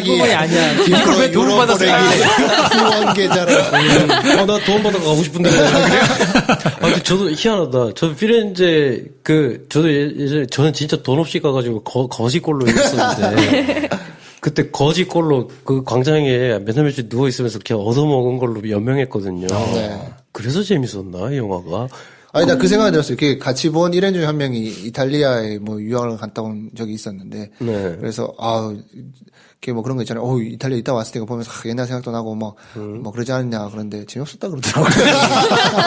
부분이 아니야. 이걸 왜 도움 받아서 후원 계좌를. 나 도움 받아 가고 싶은데. 그래? 근데 저도 희한하다. 저도 피렌체 저도 예전에 저는 진짜 돈 없이 가가지고 거지꼴로 있었는데. 그때 거지꼴로 그 광장에 며칠 누워 있으면서 이렇게 얻어먹은 걸로 연명했거든요. 그래서 재밌었나 이 영화가? 나 그 생각이 들었어요. 이렇게 같이 본 일행 중에 한 명이 이탈리아에 유학을 갔다 온 적이 있었는데, 그래서 이렇게 그런 거 있잖아요. 이탈리아 있다 왔을 때가 보면서 옛날 생각도 나고 그러지 않냐 그런데 재미없었다 그러더라고요.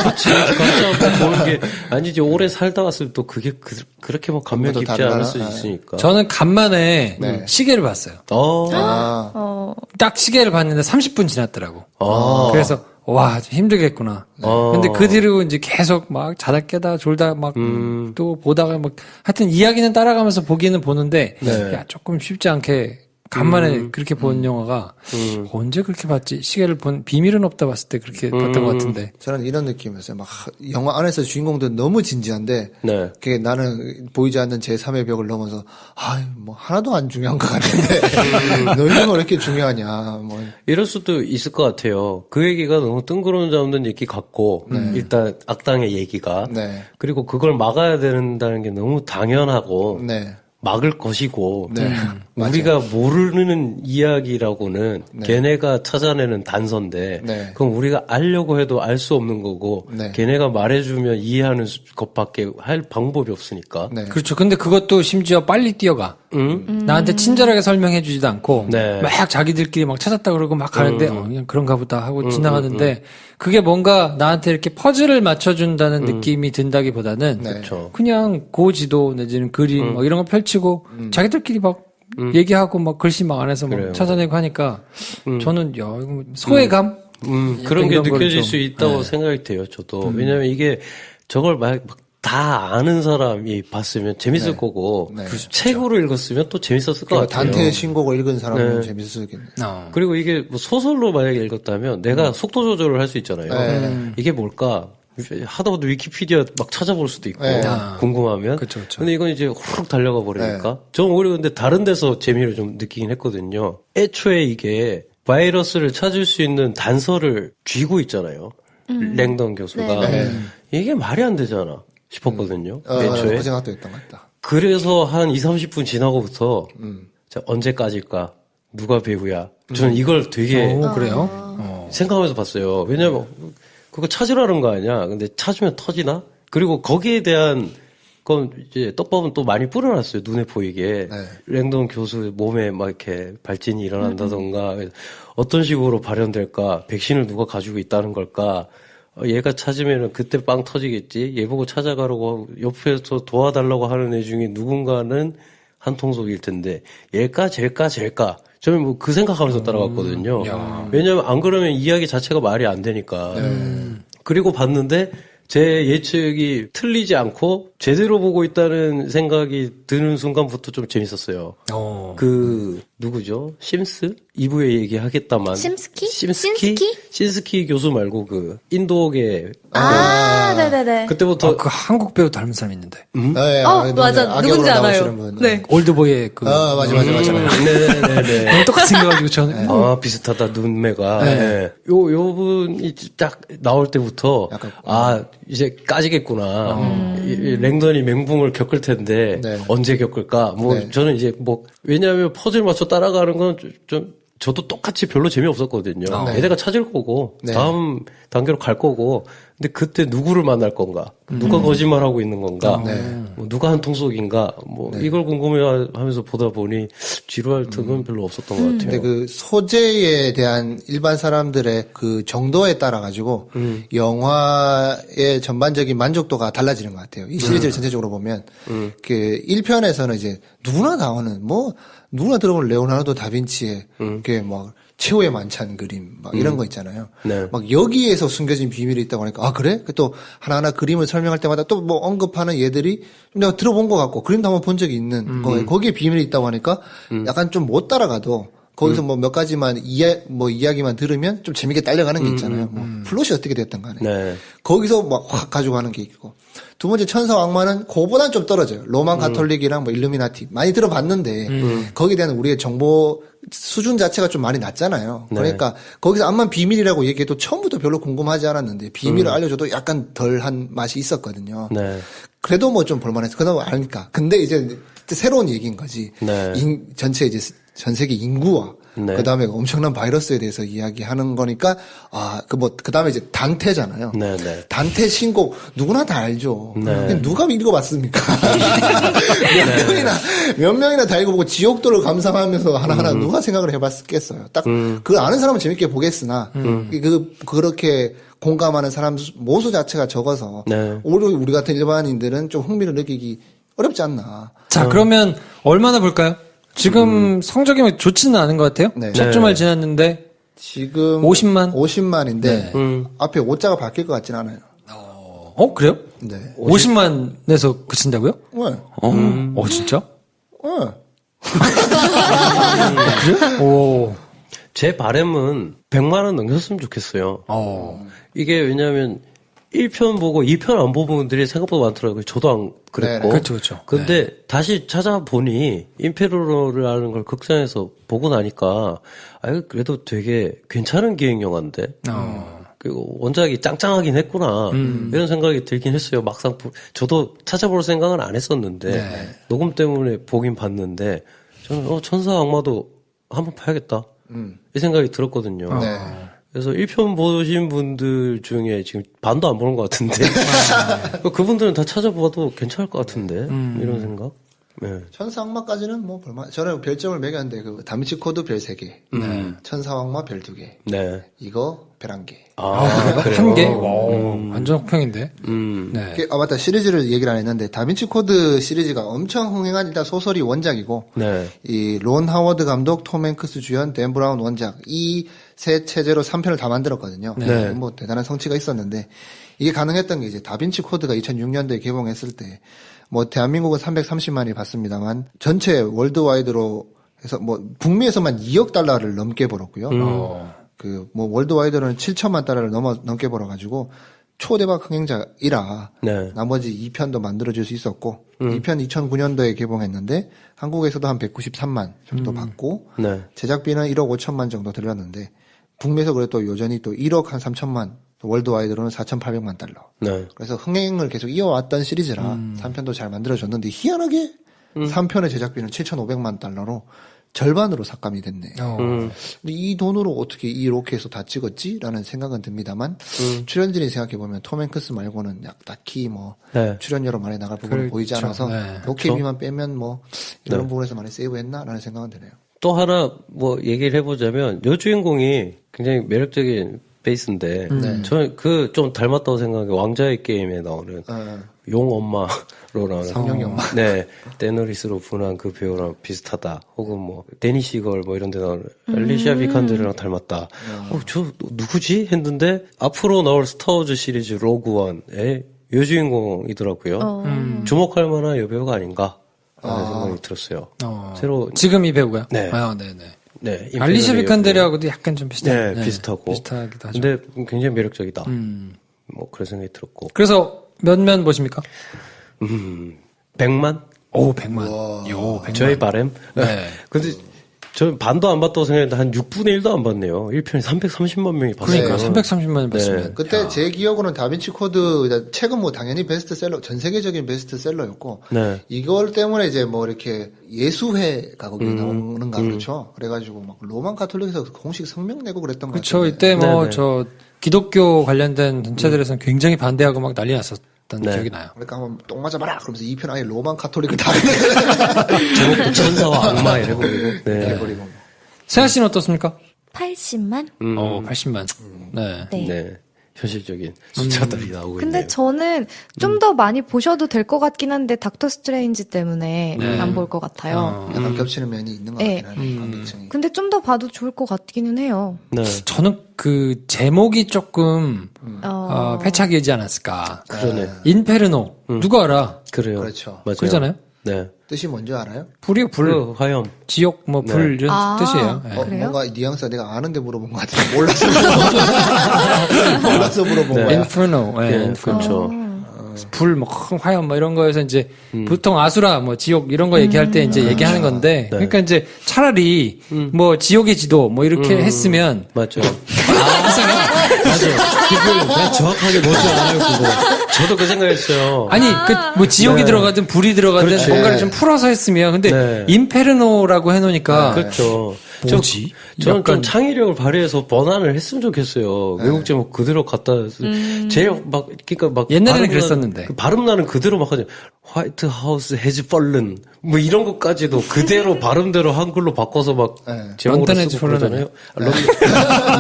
그치. 각자 보는 게 아니지. 오래 살다 왔으면 또 그게 그렇게 감명 깊지 않을 수 있으니까. 저는 간만에 시계를 봤어요. 딱 시계를 봤는데 30분 지났더라고. 그래서 와, 힘들겠구나. 근데 그 뒤로 이제 계속 자다 깨다 졸다 또 보다가 하여튼 이야기는 따라가면서 보기는 보는데, 조금 쉽지 않게 간만에 그렇게 본 영화가 언제 그렇게 봤지? 시계를 비밀은 없다 봤을 때 그렇게 봤던 것 같은데. 저는 이런 느낌이었어요. 영화 안에서 주인공들 너무 진지한데, 그게 나는 보이지 않는 제3의 벽을 넘어서, 하나도 안 중요한 것 같은데, 너희는 왜 이렇게 중요하냐, 이럴 수도 있을 것 같아요. 그 얘기가 너무 뜬구름 잡는 얘기 같고, 일단 악당의 얘기가. 그리고 그걸 막아야 된다는 게 너무 당연하고, 막을 것이고, 우리가 모르는 이야기라고는 네. 걔네가 찾아내는 단서인데 네. 그럼 우리가 알려고 해도 알 수 없는 거고 네. 걔네가 말해주면 이해하는 것밖에 할 방법이 없으니까. 네. 그렇죠. 근데 그것도 심지어 빨리 뛰어가. 나한테 친절하게 설명해주지도 않고 네. 막 자기들끼리 막 찾았다 그러고 막 가는데 그냥 그런가 보다 하고 지나가는데 그게 뭔가 나한테 이렇게 퍼즐을 맞춰준다는 느낌이 든다기보다는 네. 그렇죠. 그냥 고지도 내지는 그림 뭐 이런 거 펼치고 자기들끼리 막 얘기하고 막 글씨 막 안에서 막 그래요. 찾아내고 하니까 저는 야 이거 소외감 그런 게 이런 거를 느껴질 좀, 수 있다고 생각이 돼요, 저도. 왜냐면 이게 저걸 막 다 아는 사람이 봤으면 재밌을 거고, 네. 책으로 읽었으면 또 재밌었을 것 같아요. 단테의 신곡을 읽은 사람은 네. 재밌었겠네. 그리고 이게 뭐 소설로 만약에 읽었다면 내가 속도 조절을 할 수 있잖아요. 네. 이게 뭘까? 하다보도 위키피디아 막 찾아볼 수도 있고, 네. 궁금하면. 그쵸, 그쵸. 근데 이건 이제 후룩 달려가 버리니까. 저는 오히려 근데 다른 데서 재미를 좀 느끼긴 했거든요. 애초에 이게 바이러스를 찾을 수 있는 단서를 쥐고 있잖아요. 랭던 교수가. 네. 이게 말이 안 되잖아 싶었거든요. 애초에. 그 생각도 했던 것 같다. 그래서 한 20-30분 지나고부터 자, 언제까지일까? 누가 배우야? 저는 이걸 되게 그래요? 생각하면서 봤어요. 왜냐면 그거 찾으라는 거 아니야. 근데 찾으면 터지나? 그리고 거기에 대한 건 이제 떡밥은 또 많이 뿌려놨어요. 눈에 보이게. 네. 랭던 교수의 몸에 막 이렇게 발진이 일어난다던가 어떤 식으로 발현될까? 백신을 누가 가지고 있다는 걸까? 얘가 찾으면은 그때 빵 터지겠지. 얘 보고 찾아가라고 하고 옆에서 도와달라고 하는 애 중에 누군가는 한통속일 텐데 얘일까 쟤일까 저는 뭐 그 생각하면서 따라갔거든요. 왜냐하면 안 그러면 이야기 자체가 말이 안 되니까. 그리고 봤는데 제 예측이 틀리지 않고 제대로 보고 있다는 생각이 드는 순간부터 좀 재밌었어요. 그 누구죠? 심스? 2부에 얘기하겠다만. 신스키 교수 말고 그 인도계. 네네네. 그때부터 그 한국 배우 닮은 사람 있는데. 네, 맞아. 누군지 알아요. 네. 올드보이의 그. 맞아. 네네네. 너무 똑같이 생겨가지고 저는. 비슷하다, 눈매가. 네. 요 분이 딱 나올 때부터, 이제 까지겠구나. 이 랭던이 맹붕을 겪을 텐데, 언제 겪을까? 저는 이제 왜냐하면 퍼즐 맞춰 따라가는 건 저도 똑같이 별로 재미없었거든요. 얘네가 찾을 거고, 다음 단계로 갈 거고, 근데 그때 누구를 만날 건가? 누가 거짓말하고 있는 건가? 누가 한통속인가? 이걸 궁금해하면서 보다 보니 지루할 틈은 별로 없었던 것 같아요. 근데 그 소재에 대한 일반 사람들의 그 정도에 따라 가지고 영화의 전반적인 만족도가 달라지는 것 같아요. 이 시리즈를 전체적으로 보면 그 1편에서는 이제 누구나 나오는 누구나 들어본 레오나르도 다빈치의 그 최후의 만찬 그림 막 이런 거 있잖아요. 막 여기에서 숨겨진 비밀이 있다고 하니까 그래? 또 하나하나 그림을 설명할 때마다 또 언급하는 얘들이 좀 내가 들어본 것 같고 그림도 한번 본 적이 있는 거예요. 거기에 비밀이 있다고 하니까 약간 좀 못 따라가도 거기서 몇 가지만 이야기만 들으면 좀 재밌게 딸려가는 게 있잖아요. 플롯이 어떻게 됐든 간에. 거기서 막 확 가지고 가는 게 있고. 두 번째 천사와 악마는 그거보다는 좀 떨어져요. 로만 가톨릭이랑 일루미나티 많이 들어봤는데 거기에 대한 우리의 정보 수준 자체가 좀 많이 낮잖아요. 그러니까 거기서 암만 비밀이라고 얘기해도 처음부터 별로 궁금하지 않았는데 비밀을 알려줘도 약간 덜한 맛이 있었거든요. 그래도 좀 볼만해서 그나마 아니까. 근데 이제 새로운 얘기인 거지. 전체 이제 전 세계 인구와 그다음에 엄청난 바이러스에 대해서 이야기하는 거니까 그다음에 이제 단테잖아요. 단테 누구나 다 알죠. 누가 읽어봤습니까? 몇 명이나 다 읽어보고 지옥도를 감상하면서 하나하나 누가 생각을 해봤겠어요. 딱 그 아는 사람은 재밌게 보겠으나 그렇게 공감하는 사람 모수 자체가 적어서 오히려 우리 같은 일반인들은 좀 흥미를 느끼기 어렵지 않나. 자, 그러면 얼마나 볼까요? 지금 성적이 좋지는 않은 것 같아요. 첫 주말 지났는데 지금 50만인데 앞에 5자가 바뀔 것 같진 않아요. 그래요? 네. 50만에서 그친다고요? 네. 진짜? 네. 그래요? 제 바람은 100만 원 넘겼으면 좋겠어요. 이게 왜냐하면 1편 보고 2편 안 본 분들이 생각보다 많더라고요. 저도 안 그랬고. 그렇죠. 근데 다시 찾아보니 임페로러라는 걸 극장에서 보고 나니까 그래도 되게 괜찮은 기획 영화인데. 그리고 원작이 짱짱하긴 했구나. 이런 생각이 들긴 했어요. 막상 저도 찾아볼 생각은 안 했었는데 녹음 때문에 보긴 봤는데 저는 천사 악마도 한번 봐야겠다. 이 생각이 들었거든요. 네. 그래서 1편 보신 분들 중에 지금 반도 안 보는 것 같은데 그분들은 다 찾아봐도 괜찮을 것 같은데 이런 생각. 네. 천사 악마까지는 뭐 볼만. 저는 별점을 매겼는데 그 다빈치 코드 별 3개, 천사 악마 별 2개, 네. 이거 별 1개. 그래요? 한 개? 완전 혹평인데. 네. 맞다. 시리즈를 얘기를 안 했는데 다빈치 코드 시리즈가 엄청 흥행한 일단 소설이 원작이고, 네. 이 론 하워드 감독, 톰 행크스 주연, 댄 브라운 원작 이 세 체제로 3편을 다 만들었거든요. 네. 뭐 대단한 성취가 있었는데 이게 가능했던 게 이제 다빈치 코드가 2006년도에 개봉했을 때. 뭐 대한민국은 330만이 봤습니다만 전체 월드와이드로 해서 뭐 북미에서만 2억 달러를 넘게 벌었고요. 그 뭐 월드와이드로는 7천만 달러를 넘게 벌어가지고 초대박 흥행작이라 네. 나머지 2편도 만들어줄 수 있었고 2편 2009년도에 개봉했는데 한국에서도 한 193만 정도 받고 네. 제작비는 1억 5천만 정도 들었는데 북미에서 그래도 여전히 또 1억 한 3천만 월드와이드로는 4,800만 달러. 네. 그래서 흥행을 계속 이어왔던 시리즈라 3편도 잘 만들어졌는데 희한하게 3편의 제작비는 7,500만 달러로 절반으로 삭감이 됐네. 근데 이 돈으로 어떻게 이 로켓에서 다 찍었지라는 생각은 듭니다만 출연진이 생각해보면 톰 행크스 말고는 딱히 뭐 네. 출연료로 많이 나갈 부분은 보이지 않아서 로켓비만 빼면 뭐 이런 부분에서 많이 세이브했나라는 생각은 드네요. 또 하나 뭐 얘기를 해보자면 여주인공이 굉장히 매력적인 베이스인데 저는 그 좀 닮았다고 생각해. 왕자의 게임에 나오는 용 엄마로 나오는 성룡이 엄마. 네, 데너리스로 분한 그 배우랑 비슷하다. 혹은 뭐 데니 시걸 뭐 이런 데 나오는 알리시아 비칸드랑 닮았다. 저 누구지 했는데 앞으로 나올 스타워즈 시리즈 로그원의 여주인공이더라고요. 주목할 만한 여배우가 아닌가 하는 생각이 들었어요. 새로 지금 이 배우가요? 네. 네네. 네, 알리샤 비칸데리하고도 약간 좀 비슷해요. 네, 비슷하고. 비슷하기도 하죠. 근데 굉장히 매력적이다. 뭐 그런 생각이 들었고. 그래서 몇 면 보십니까? 100만? 오, 100만. 요, 100만. 저의 바램? 네. 근데 저 반도 안 봤다고 생각했는데 한 6분의 1도 안 봤네요. 1편에 330만 명이 봤어요. 그러니까 330만이 봤으면. 그때 제 기억으로는 다빈치 코드 책은 뭐 당연히 베스트셀러, 전 세계적인 베스트셀러였고 네. 이걸 때문에 이제 뭐 이렇게 예수회가 거기 나오는가 그렇죠. 그래가지고 막 로만 가톨릭에서 공식 성명 내고 그랬던 거 같아요. 그렇죠. 이때 뭐 저 기독교 관련된 단체들에서는 굉장히 반대하고 막 난리 났었던 기억이 나요. 그러니까 한번 똥 맞아봐라. 그러면서 2편 아예 로만 가톨릭을 다 제목도 천사와 악마 이래버리고. 네. 해버리고. 세아 씨는 어떻습니까? 80만? 80만. 네. 네. 네. 현실적인 숫자들이 나오고 근데 있네요. 저는 좀 더 많이 보셔도 될 것 같긴 한데 닥터 스트레인지 때문에 안 볼 것 같아요. 약간 겹치는 면이 있는 것 네. 같긴 하네. 관계층이. 근데 좀 더 봐도 좋을 것 같기는 해요. 네. 저는 그 제목이 조금 패착이지 않았을까. 그러네. 인페르노. 누가 알아? 그래요. 그렇죠. 맞아요. 그러잖아요. 네. 뜻이 뭔지 알아요? 불이요, 불. 그 화염. 지옥, 뭐, 불, 이런 뜻이에요. 네. 그래요? 뭔가 뉘앙스가 내가 아는데 물어본 것 같은데 몰라서 몰라서 물어본 거야. 인ferno. 네, 네, 그렇죠. 불, 뭐, 화염, 뭐, 이런 거에서 이제, 보통 아수라, 뭐, 지옥, 이런 거 얘기할 때 이제 얘기하는 건데, 그러니까 이제 차라리, 뭐, 지옥의 지도, 뭐, 이렇게 했으면. 맞죠. 맞아요. 그냥 정확하게 뭔지 알아요, 그거. 저도 그 생각했어요. 아니, 뭐, 지옥이 들어가든 불이 들어가든 그렇지. 뭔가를 좀 풀어서 했으면. 근데, 인페르노라고 해놓으니까. 그렇죠. 뭐지? 저는 약간- 좀 창의력을 발휘해서 번안을 했으면 좋겠어요. 외국 제목 그대로 갖다 제일 막 그러니까 막 옛날에는 발음 그랬었는데. 그 발음 나는 그대로 막 하죠. 화이트 하우스 해즈 펄른 뭐 이런 것까지도 그대로 발음대로 한글로 바꿔서 막 제목으로 런던 해즈 쓰고 펄른 그러잖아요.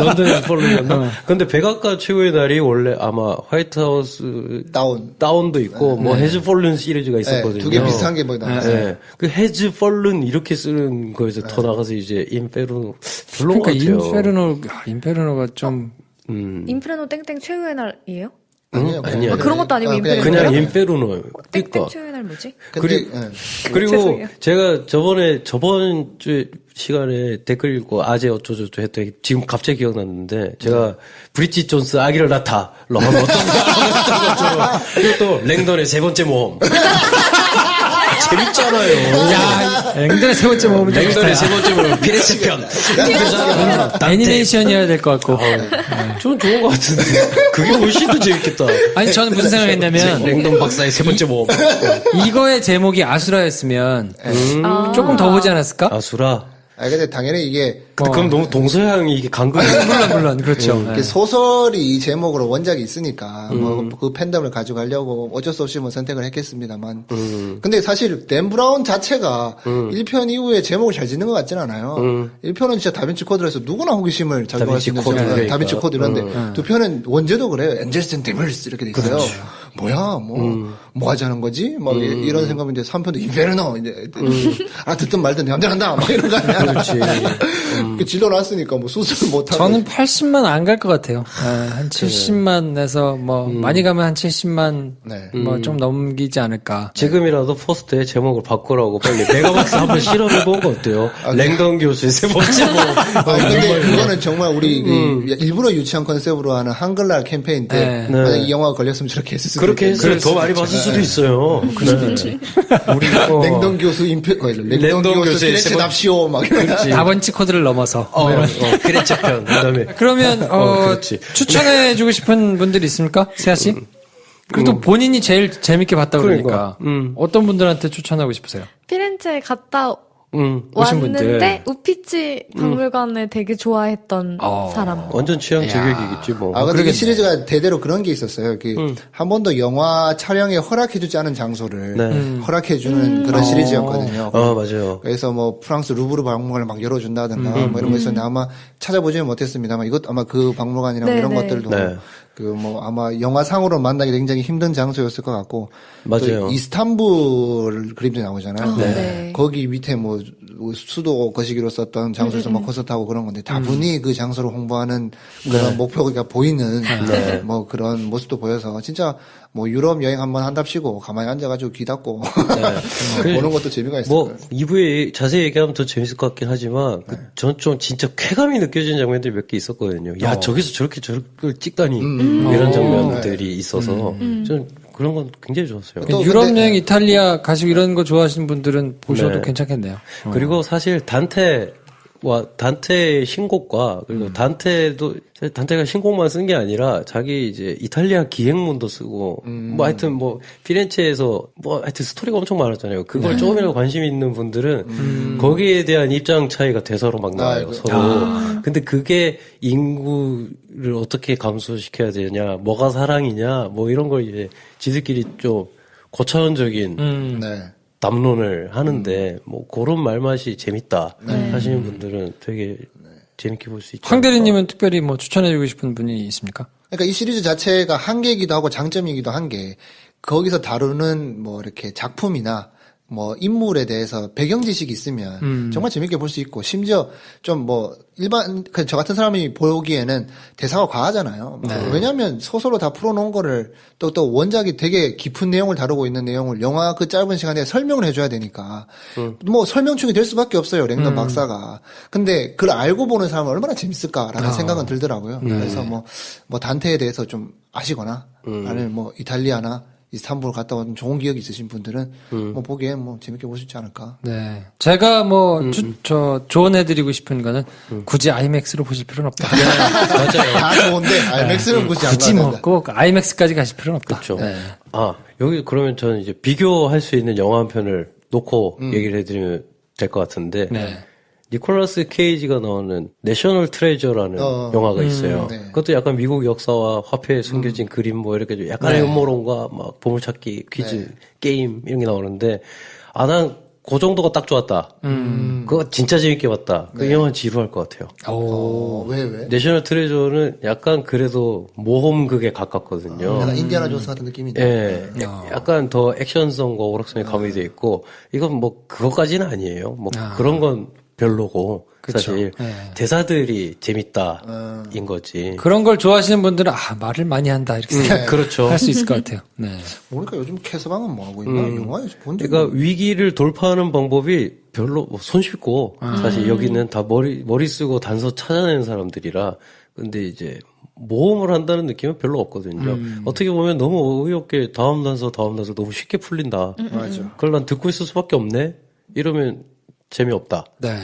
런던 해즈 펄른이었나? 근데 백악관 최고의 날이 원래 아마 화이트 하우스 다운도 있고 뭐 해즈 펄른 시리즈가 있었거든요. 두 개 비슷한 게 뭐 나왔어요. 네. 그 해즈 펄른 이렇게 쓰는 거에서 더 나가서 이제 인페르노 별로 그러니까 인페르노가 좀. 인페르노 땡땡 최후의 날이에요? 아니요. 그런 것도 아니고 인페르노. 그냥 인페르노예요. 땡땡 그러니까. 최후의 날 뭐지? 그리고 죄송해요. 제가 저번 주 시간에 댓글 읽고 아재 어쩌저쩌 했더니 지금 갑자기 기억났는데 제가 브리짓 존스 아기를 낳다로 하면 어떤 것처럼 그리고 또 랭던의 세 번째 모험 재밌잖아요. 야, 랭던의 세 번째 모험은 랭던의 세 번째 모험 피렌체 편. 애니메이션이어야 될 것 같고. 좀 좋은 것 같은데. 그게 훨씬 더 재밌겠다. 아니, 저는 무슨 생각했냐면. 랭던 박사의 세 번째 모험. 이거의 제목이 아수라였으면 조금 더 보지 않았을까? 아수라. 근데 당연히 이게. 그럼 너무 동서양이 이게 강근이. 물론, 그렇죠. 소설이 이 제목으로 원작이 있으니까, 뭐, 그 팬덤을 가져가려고 어쩔 수 없이 뭐 선택을 했겠습니다만. 근데 사실, 댄 브라운 자체가 1편 이후에 제목을 잘 짓는 것 같진 않아요. 1편은 진짜 다빈치 코드라서 누구나 호기심을 자극할 수 있는 제목, 다빈치 코드 이런데, 2편은 원제도 그래요. 엔젤스 앤 데블스 이렇게 돼 있어요. 그렇죠. 뭐야, 뭐 하자는 거지? 막 이런 생각인데 3편도 인페르노, 이제, 듣든 말든 내 맘대로 한다! 막 이런 거 아니야. 그렇지. 질러놨으니까 뭐 수술 못하고. 저는 80만 안 갈 것 같아요. 한 70만 내서 뭐 많이 가면 한 70만 뭐 좀 넘기지 않을까. 지금이라도 포스트에 제목을 바꾸라고 빨리 메가박스 한번 실험해본 거 어때요? 랭던 교수의 세 번째 모험. 근데 그거는 정말 우리 일부러 유치한 컨셉으로 하는 한글날 캠페인 때 만약 이 영화가 걸렸으면 저렇게 했을 수도 그렇게 했으면 더 많이 봤을 수도 있어요. 그렇지. 우리 랭던 교수 랭던 교수 피렌체 납시오 막 다번치 코드를 넘어서. 피렌체 편. 그다음에 그러면 추천해주고 싶은 분들이 있습니까, 세아 씨? 그래도 본인이 제일 재밌게 봤다 그러니까 어떤 분들한테 추천하고 싶으세요? 피렌체 갔다 오신 왔는데 분들. 우피치 박물관을 되게 좋아했던 사람. 완전 취향 저격이겠지 뭐. 근데 이 시리즈가 대대로 그런 게 있었어요. 한 번도 영화 촬영에 허락해주지 않은 장소를 허락해주는 그런 시리즈였거든요. 맞아요. 그래서 뭐 프랑스 루브르 박물관을 막 열어준다든가 뭐 이런 거 있었는데 아마 찾아보지는 못했습니다만 이것 아마 그 박물관이랑 이런 것들도 아마 영화상으로 만나기 굉장히 힘든 장소였을 것 같고. 맞아요. 또 이스탄불 그림도 나오잖아요. 거기 밑에 뭐 수도 거시기로 썼던 장소에서 막 콘서트하고 그런 건데 다분히 그 장소를 홍보하는 그런 목표가 보이는 뭐 그런 모습도 보여서 진짜 뭐 유럽 여행 한번 한답시고 가만히 앉아가지고 귀 닫고 보는 것도 재미가 있어요. 뭐 2부에 자세히 얘기하면 더 재밌을 것 같긴 하지만 전 좀 진짜 쾌감이 느껴지는 장면들이 몇 개 있었거든요. 야 저기서 저렇게 저걸 찍다니 이런 장면들이 있어서 좀 그런 건 굉장히 좋았어요. 유럽 여행 이탈리아 가시고 이런 거 좋아하시는 분들은 보셔도 괜찮겠네요. 그리고 사실 단테의 신곡과 그리고 단테가 신곡만 쓴 게 아니라 자기 이제 이탈리아 기행문도 쓰고 뭐 하여튼 뭐 피렌체에서 뭐 하여튼 스토리가 엄청 많았잖아요. 그걸 조금이라도 관심 있는 분들은 거기에 대한 입장 차이가 대서로 막 나와요. 서로. 근데 그게 인구를 어떻게 감소시켜야 되냐, 뭐가 사랑이냐, 뭐 이런 걸 이제 지들끼리 좀 고차원적인 담론을 하는데 뭐 그런 말맛이 재밌다 하시는 분들은 되게 재밌게 볼 수 있죠. 황 대리님은 특별히 뭐 추천해주고 싶은 분이 있습니까? 그러니까 이 시리즈 자체가 한계이기도 하고 장점이기도 한 게 거기서 다루는 뭐 이렇게 작품이나 뭐 인물에 대해서 배경 지식이 있으면 정말 재밌게 볼 수 있고 심지어 좀 뭐 일반 저 같은 사람이 보기에는 대사가 과하잖아요. 왜냐하면 소설로 다 풀어놓은 거를 또 원작이 되게 깊은 내용을 다루고 있는 내용을 영화 그 짧은 시간에 설명을 해줘야 되니까 뭐 설명충이 될 수밖에 없어요. 랭던 박사가. 근데 그걸 알고 보는 사람은 얼마나 재밌을까라는 생각은 들더라고요. 그래서 뭐 단테에 대해서 좀 아시거나 아니면 뭐 이탈리아나 이스탄불 갔다 온 좋은 기억이 있으신 분들은 뭐 보기에 뭐 재밌게 보실 지 않을까. 네. 제가 뭐 조언해드리고 싶은 거는 굳이 아이맥스로 보실 필요는 없다. 맞아요. 다 좋은데 아이맥스는 굳이 안 가야 된다. 꼭 아이맥스까지 가실 필요는 없다. 그렇죠. 여기 그러면 저는 이제 비교할 수 있는 영화 한 편을 놓고 얘기를 해드리면 될 것 같은데. 니콜라스 케이지가 나오는 내셔널 트레저라는 영화가 있어요. 그것도 약간 미국 역사와 화폐에 숨겨진 그림 뭐 이렇게 좀 약간의 음모론과 막 보물찾기 퀴즈 게임 이런 게 나오는데 난 그 정도가 딱 좋았다. 그거 진짜 재밌게 봤다. 그 영화는 지루할 것 같아요. 왜? 내셔널 트레저는 약간 그래도 모험극에 가깝거든요. 약간 인디아나 존스 같은 느낌인데. 예. 약간 더 액션성과 오락성이 가미되어 있고 이건 뭐 그것까지는 아니에요. 뭐 그런 건 별로고 사실 대사들이 재밌다인 거지. 그런 걸 좋아하시는 분들은 말을 많이 한다 이렇게 생각 그렇죠. 할 수 있을 것 같아요. 그러니까 요즘 캐서방은 뭐 하고 있나? 영화에서 본 적이 그러니까 위기를 돌파하는 방법이 별로 손쉽고 사실 여기는 다 머리 쓰고 단서 찾아내는 사람들이라 근데 이제 모험을 한다는 느낌은 별로 없거든요. 어떻게 보면 너무 어이없게 다음 단서 너무 쉽게 풀린다. 맞아. 그걸 난 듣고 있을 수밖에 없네. 이러면 재미없다. 네.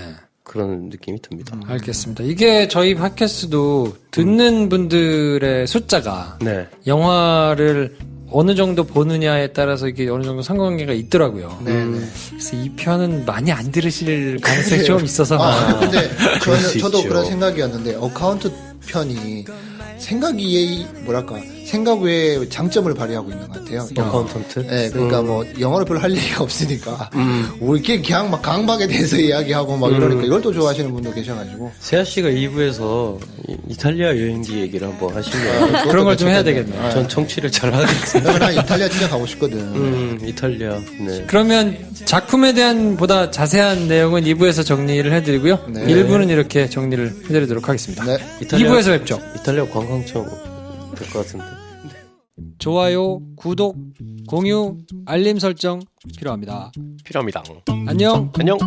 그런 느낌이 듭니다. 알겠습니다. 이게 저희 팟캐스트도 듣는 분들의 숫자가 네. 영화를 어느 정도 보느냐에 따라서 이게 어느 정도 상관관계가 있더라고요. 그래서 이 편은 많이 안 들으실 가능성이 좀 있어서. 근데 저도 있죠. 그런 생각이었는데 어카운트 편이 생각 외에 장점을 발휘하고 있는 것 같아요. 어카운턴트? 네, 그러니까 뭐 영어를 별로 할 얘기가 없으니까 뭐 이렇게 그냥 막 강박에 대해서 이야기하고 막 이러니까 이걸 또 좋아하시는 분도 계셔가지고. 세아 씨가 2부에서 이탈리아 여행기 얘기를 한번 하시면 그런 걸 좀 해야 되겠네요. 전 청취를 잘 하겠습니다. 난 이탈리아 진짜 가고 싶거든. 이탈리아. 네. 그러면 작품에 대한 보다 자세한 내용은 2부에서 정리를 해드리고요. 네. 1부는 이렇게 정리를 해드리도록 하겠습니다. 네. 2부에서 뵙죠. 이탈리아 관광청 될 것 같은데. 좋아요, 구독, 공유, 알림 설정 필요합니다. 필요합니다. 안녕. 안녕.